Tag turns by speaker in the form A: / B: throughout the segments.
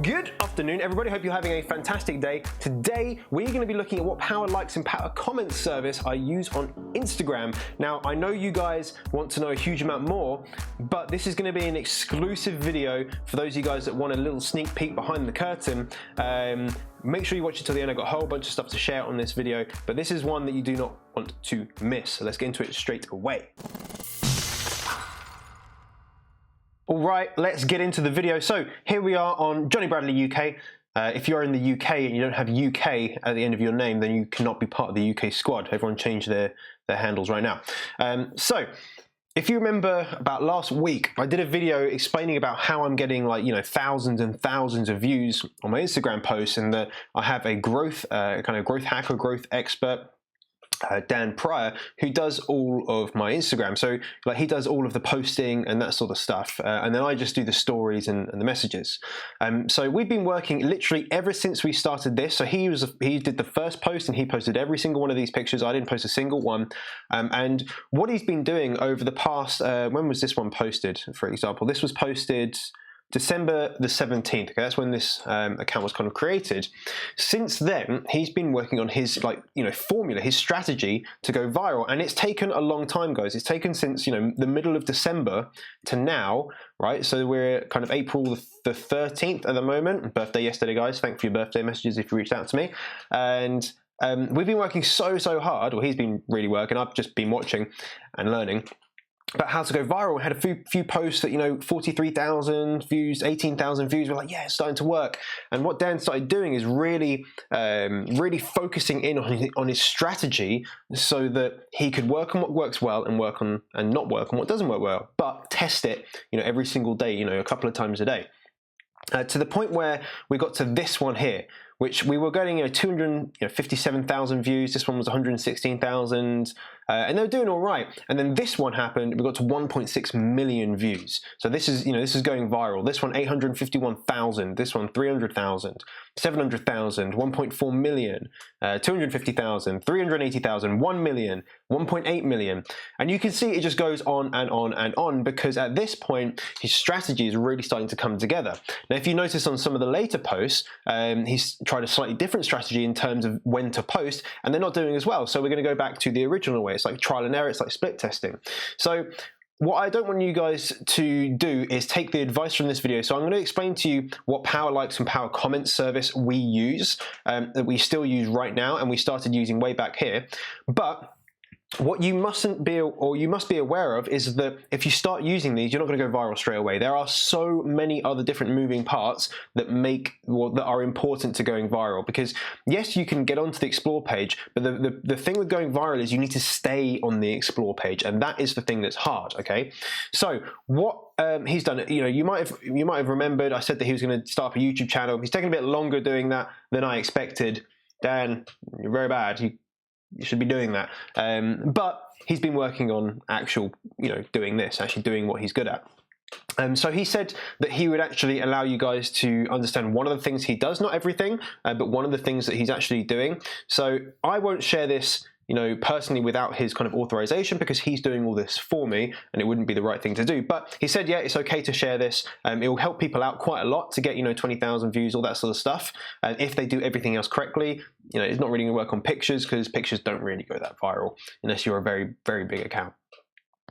A: Good afternoon, everybody. Hope you're having a fantastic day. Today, we're going to be looking at what PowerLikes and PowerComments service I use on Instagram. Now, I know you guys want to know a huge amount more, but this is going to be an exclusive video for those of you guys that want a little sneak peek behind the curtain. Make sure you watch it till the end. I've got a whole bunch of stuff to share on this video, but this is one that you do not want to miss. So let's get into it straight away. All right, let's get into the video. So here we are on Johnny Bradley UK. If you're in the UK and you don't have UK at the end of your name, then you cannot be part of the UK squad. Everyone changed their handles right now. So if you remember about last week, I did a video explaining about how I'm getting thousands and thousands of views on my Instagram posts, and that I have a growth hacker, growth expert, Dan Pryor, who does all of my Instagram. So he does all of the posting and that sort of stuff, and then I just do the stories and the messages. So we've been working literally ever since we started this. So he did the first post and he posted every single one of these pictures. I didn't post a single one. And what he's been doing over the past, when was this one posted, for example? This was posted December the 17th. Okay, that's when this account was kind of created. Since then, he's been working on his formula, his strategy to go viral, and it's taken a long time, guys. It's taken since the middle of December to now, right? So we're kind of April the 13th at the moment. Birthday yesterday, guys. Thank you for your birthday messages if you reached out to me. And we've been working so hard. Well, he's been really working. I've just been watching and learning about how to go viral. We had a few posts that 43,000 views, 18,000 views. We're like, yeah, it's starting to work. And what Dan started doing is really focusing in on his strategy, so that he could work on what works well and work on and not work on what doesn't work well, but test it every single day, a couple of times a day. To the point where we got to this one here, which we were getting 257,000 views. This one was 116,000, and they were doing all right. And then this one happened. We got to 1.6 million views. So this is this is going viral. This one 851,000. This one 300,000, 700,000, 1.4 million, 250,000, 380,000, 1 million, 1.8 million, and you can see it just goes on and on and on, because at this point his strategy is really starting to come together. Now, if you notice on some of the later posts, he's tried a slightly different strategy in terms of when to post, and they're not doing as well. So we're going to go back to the original way. It's like trial and error. It's like split testing. So what I don't want you guys to do is take the advice from this video. So I'm going to explain to you what PowerLikes and PowerComments service we use, that we still use right now, and we started using way back here. But what you mustn't be, or you must be aware of, is that if you start using these, you're not going to go viral straight away. There are so many other different moving parts that that are important to going viral. Because yes, you can get onto the Explore page, but the thing with going viral is you need to stay on the Explore page, and that is the thing that's hard. Okay, so what he's done, you might have remembered I said that he was going to start up a YouTube channel. He's taken a bit longer doing that than I expected. Dan, you're very bad. You should be doing that. But he's been working on actually doing what he's good at. So he said that he would actually allow you guys to understand one of the things he does, not everything, but one of the things that he's actually doing. So I won't share this personally without his kind of authorization, because he's doing all this for me and it wouldn't be the right thing to do. But he said, yeah, it's okay to share this. It will help people out quite a lot to get 20,000 views, all that sort of stuff. And if they do everything else correctly, it's not really going to work on pictures, because pictures don't really go that viral unless you're a very, very big account.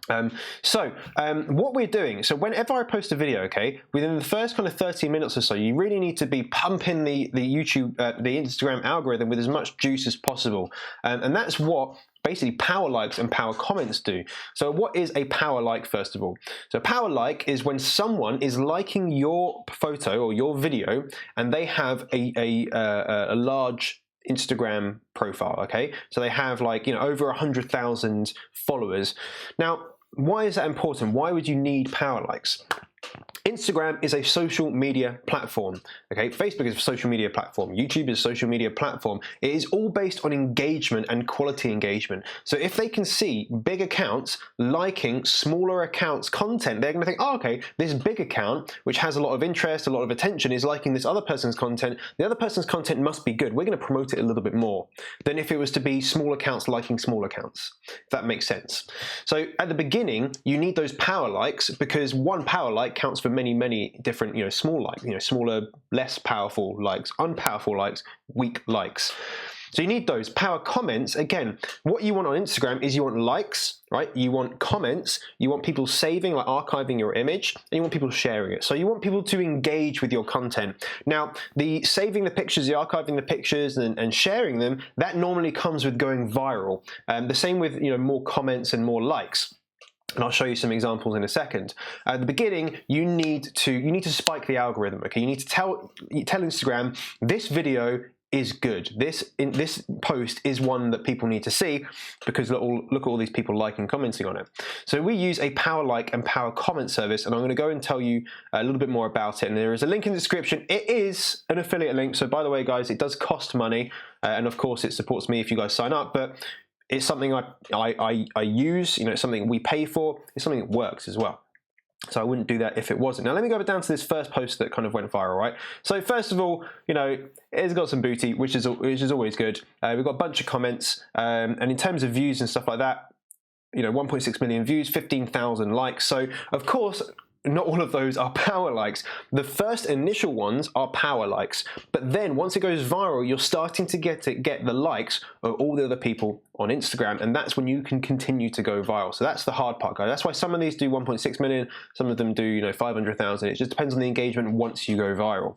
A: What we're doing, so whenever I post a video, okay, within the first kind of 30 minutes or so, you really need to be pumping the YouTube, the Instagram algorithm with as much juice as possible. And that's what basically PowerLikes and PowerComments do. So what is a PowerLike, first of all? So PowerLike is when someone is liking your photo or your video, and they have a large Instagram profile, okay? So they have over 100,000 followers. Now, why is that important? Why would you need PowerLikes? Instagram is a social media platform. Okay, Facebook is a social media platform. YouTube is a social media platform. It is all based on engagement and quality engagement. So if they can see big accounts liking smaller accounts' content, they're going to think, oh, okay, this big account, which has a lot of interest, a lot of attention, is liking this other person's content. The other person's content must be good. We're going to promote it a little bit more than if it was to be small accounts liking small accounts, if that makes sense. So at the beginning, you need those power likes, because one power like counts for many many different, small likes, smaller, less powerful likes, unpowerful likes, weak likes. So you need those. Power comments, again, what you want on Instagram is you want likes, right? You want comments, you want people saving, like archiving your image, and you want people sharing it. So you want people to engage with your content. Now, the saving the pictures, the archiving the pictures and sharing them, that normally comes with going viral. The same with, more comments and more likes. And I'll show you some examples in a second. At the beginning, you need to spike the algorithm. Okay, you need to tell Instagram this video is good. This post is one that people need to see because look at all these people liking, commenting on it. So we use a PowerLike and PowerComments service, and I'm going to go and tell you a little bit more about it. And there is a link in the description. It is an affiliate link. So by the way, guys, it does cost money, and of course, it supports me if you guys sign up. But it's something I use. It's something we pay for. It's something that works as well. So I wouldn't do that if it wasn't. Now let me go down to this first post that kind of went viral, right? So first of all, it's got some booty, which is always good. We've got a bunch of comments, and in terms of views and stuff like that, 1.6 million views, 15,000 likes. So of course, not all of those are power likes. The first initial ones are power likes, but then once it goes viral, you're starting to get the likes of all the other people on Instagram, and that's when you can continue to go viral. So that's the hard part, guys. That's why some of these do 1.6 million, some of them do 500,000. It just depends on the engagement once you go viral.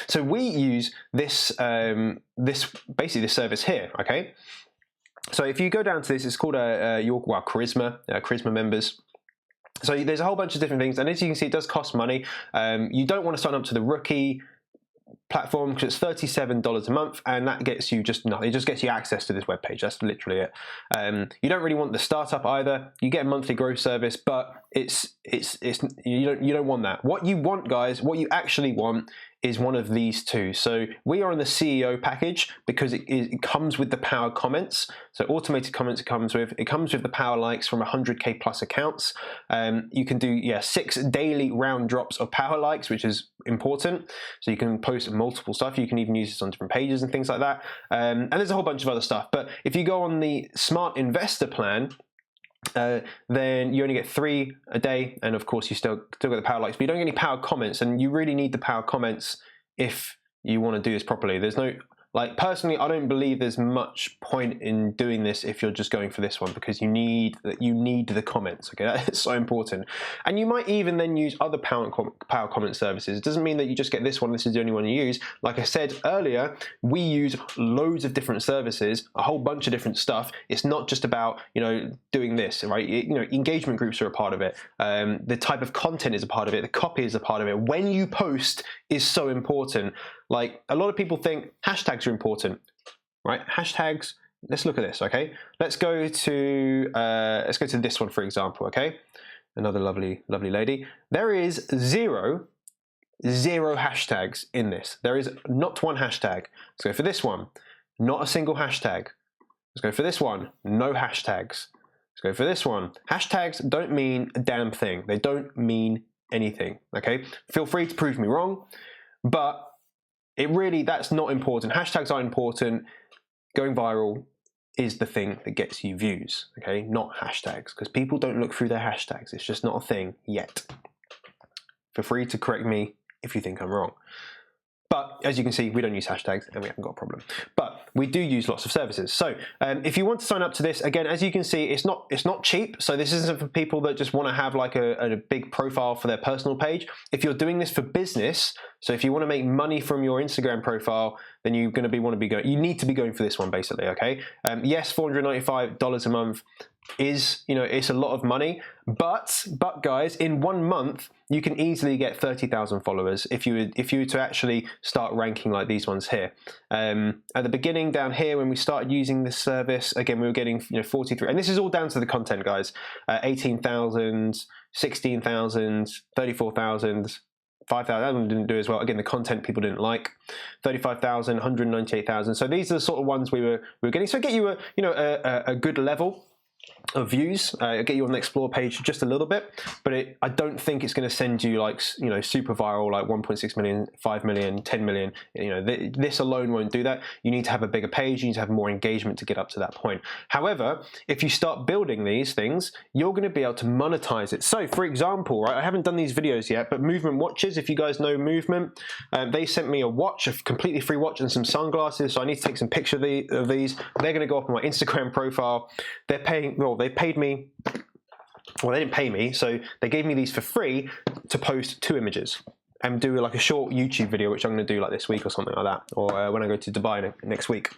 A: So we use this basically this service here. Okay, so if you go down to this, it's called Charisma members. So there's a whole bunch of different things, and as you can see, it does cost money. You don't want to sign up to the rookie platform because it's $37 a month, and that gets you just nothing. It just gets you access to this web page. That's literally it. You don't really want the startup either. You get a monthly growth service, but you don't want that. What you want, guys, what you actually want is one of these two. So we are in the CEO package because it comes with the Power Comments. So automated comments it comes with the PowerLikes from 100K plus accounts. You can do 6 daily round drops of PowerLikes, which is important. So you can post multiple stuff. You can even use this on different pages and things like that. And there's a whole bunch of other stuff. But if you go on the Smart Investor plan, then you only get 3 a day, and of course you still get the PowerLikes, but you don't get any Power Comments, and you really need the Power Comments if you want to do this properly. There's no, personally, I don't believe there's much point in doing this if you're just going for this one, because you need the comments. Okay, that's so important. And you might even then use other Power Comment services. It doesn't mean that you just get this one. This is the only one you use. Like I said earlier, we use loads of different services, a whole bunch of different stuff. It's not just about doing this, right? Engagement groups are a part of it. The type of content is a part of it. The copy is a part of it. When you post is so important. Like, a lot of people think hashtags are important, right? Hashtags. Let's look at this. Okay, let's go to this one, for example. Okay, another lovely lady. There is zero hashtags in this. There is not one hashtag. Let's go for this one. Not a single hashtag. Let's go for this one. No hashtags. Let's go for this one. Hashtags don't mean a damn thing. They don't mean anything. Okay, feel free to prove me wrong, but that's not important. Hashtags are important. Going viral is the thing that gets you views, okay? Not hashtags, because people don't look through their hashtags. It's just not a thing yet. Feel free to correct me if you think I'm wrong. But as you can see, we don't use hashtags and we haven't got a problem. But we do use lots of services. So if you want to sign up to this, again, as you can see, it's not cheap. So this isn't for people that just want to have like a big profile for their personal page. If you're doing this for business, so if you want to make money from your Instagram profile, then you're going to you need to be going for this one, basically. Okay. Yes, $495 a month is, it's a lot of money, but guys, in 1 month you can easily get 30,000 followers if you were to actually start ranking like these ones here. At the beginning down here, when we started using this service, again, we were getting 43, and this is all down to the content, guys. 18,000, 16,000, 34,000. 5,000, that one didn't do as well. Again, the content people didn't like. 35,000, 198,000. So these are the sort of ones we were getting. So get you a good level. of views. It'll get you on the explore page just a little bit, but I don't think it's going to send you like, you know, super viral, like 1.6 million, 5 million, 10 million. You know, this alone won't do that. You need to have a bigger page. You need to have more engagement to get up to that point. However, if you start building these things, you're going to be able to monetize it. So for example, right, I haven't done these videos yet, but Movement watches, if you guys know Movement, they sent me a watch, a completely free watch, and some sunglasses. So I need to take some picture of these. They're going to go up on my Instagram profile. They're paying, well, they paid me, well, they didn't pay me, so they gave me these for free to post 2 images and do like a short YouTube video, which I'm going to do like this week or something like that, or when I go to Dubai next week.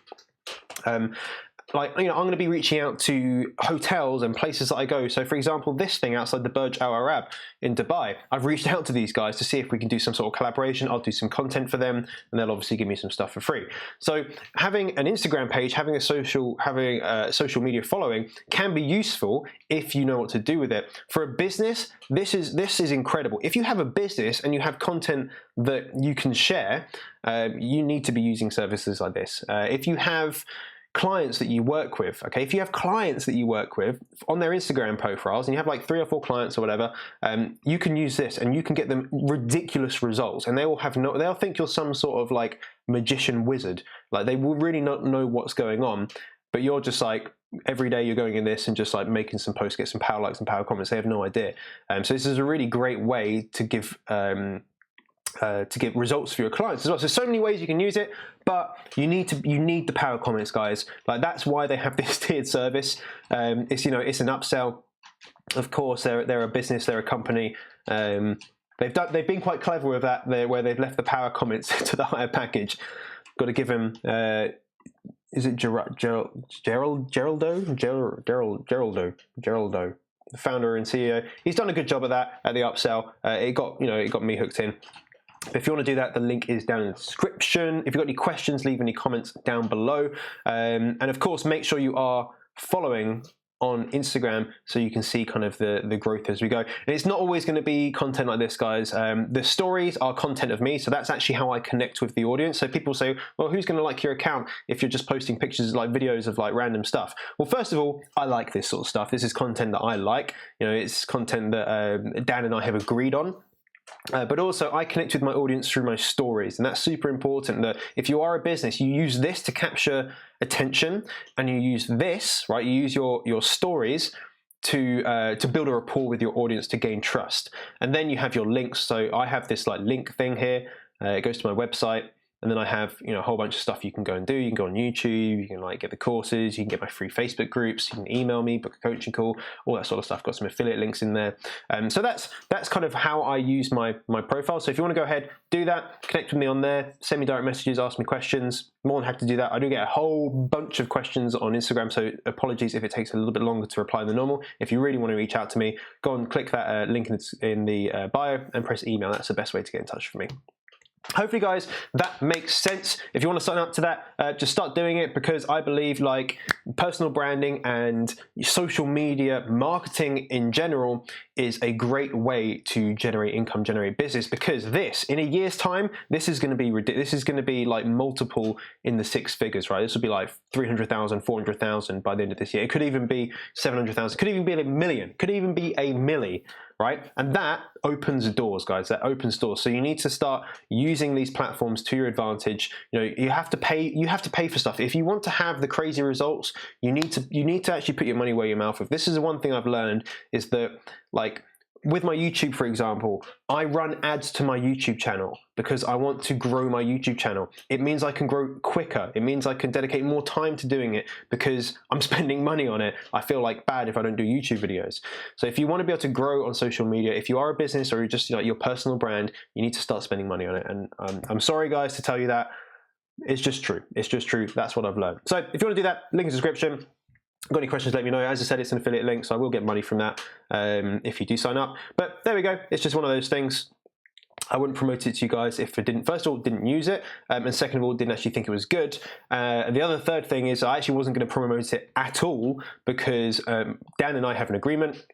A: Like, you know, I'm going to be reaching out to hotels and places that I go. So for example, this thing outside the Burj Al Arab in Dubai, I've reached out to these guys to see if we can do some sort of collaboration. I'll do some content for them, and they'll obviously give me some stuff for free. So having an Instagram page, having a social media following can be useful if you know what to do with it. For a business, this is incredible. If you have a business and you have content that you can share, you need to be using services like this. If you have clients that you work with, okay, if you have clients that you work with on their Instagram profiles and you have like 3 or 4 clients or whatever, you can use this and you can get them ridiculous results, and they will have they'll think you're some sort of like magician wizard. Like, they will really not know what's going on, but you're just like, every day you're going in this and just like making some posts, get some power likes and power comments. They have no idea. So this is a really great way to give results for your clients as well. So so many ways you can use it, but you need the power comments, guys. Like, that's why they have this tiered service. It's, you know, it's an upsell. Of course, they're a business, they're a company. They've been quite clever with that, where they've left the power comments to the higher package. Got to give them. Is it Geraldo, the founder and CEO? He's done a good job of that at the upsell. It got me hooked in. If you want to do that, the link is down in the description. If you've got any questions, leave any comments down below. And of course, make sure you are following on Instagram so you can see kind of the growth as we go. And it's not always going to be content like this, guys. The stories are content of me, so that's actually how I connect with the audience. So people say, well, who's going to like your account if you're just posting pictures, like videos of like random stuff? Well, first of all, I like this sort of stuff. This is content that I like. You know, it's content that Dan and I have agreed on. But also, I connect with my audience through my stories, and that's super important. That if you are a business, you use this to capture attention, and you use this, right? You use your stories to build a rapport with your audience, to gain trust, and then you have your links. So I have this like link thing here. It goes to my website. And then I have, you know, a whole bunch of stuff you can go and do. You can go on YouTube, you can like get the courses, you can get my free Facebook groups, you can email me, book a coaching call, all that sort of stuff. Got some affiliate links in there. So that's kind of how I use my profile. So if you want to go ahead, do that, connect with me on there, send me direct messages, ask me questions. More than happy to do that. I do get a whole bunch of questions on Instagram, so apologies if it takes a little bit longer to reply than normal. If you really want to reach out to me, go and click that link in the bio and press email. That's the best way to get in touch with me. Hopefully, guys, that makes sense. If you want to sign up to that, just start doing it, because I believe like personal branding and social media marketing in general is a great way to generate income, generate business, because in a year's time, this is going to be ridiculous. This is going to be like multiple in the 6 figures, right? This will be like 300,000, 400,000 by the end of this year. It could even be 700,000, could even be a million, could even be a milli. Right? And that opens doors, guys. That opens doors. So you need to start using these platforms to your advantage. You know, you have to pay for stuff. If you want to have the crazy results, you need to actually put your money where your mouth is. This is one thing I've learned, is that, like, with my YouTube, for example, I run ads to my YouTube channel because I want to grow my YouTube channel. It means I can grow quicker. It means I can dedicate more time to doing it because I'm spending money on it. I feel like bad if I don't do YouTube videos. So if you want to be able to grow on social media, if you are a business or you're just, you know, your personal brand, you need to start spending money on it. And I'm sorry, guys, to tell you that. It's just true. It's just true. That's what I've learned. So if you want to do that, link in the description. Got any questions, let me know. As I said, it's an affiliate link, so I will get money from that if you do sign up. But there we go. It's just one of those things. I wouldn't promote it to you guys if I didn't, first of all, didn't use it, and second of all, didn't actually think it was good. And the third thing is I actually wasn't going to promote it at all, because Dan and I have an agreement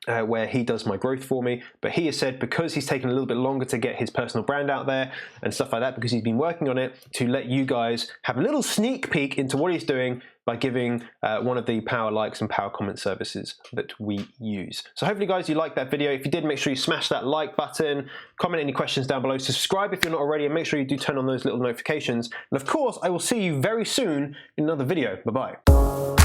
A: where he does my growth for me, but he has said, because he's taken a little bit longer to get his personal brand out there and stuff like that, because he's been working on it, to let you guys have a little sneak peek into what he's doing by giving one of the PowerLikes and PowerComments services that we use. So hopefully guys you liked that video. If you did, make sure you smash that like button, comment any questions down below, subscribe if you're not already, and make sure you do turn on those little notifications. And of course I will see you very soon in another video. Bye bye.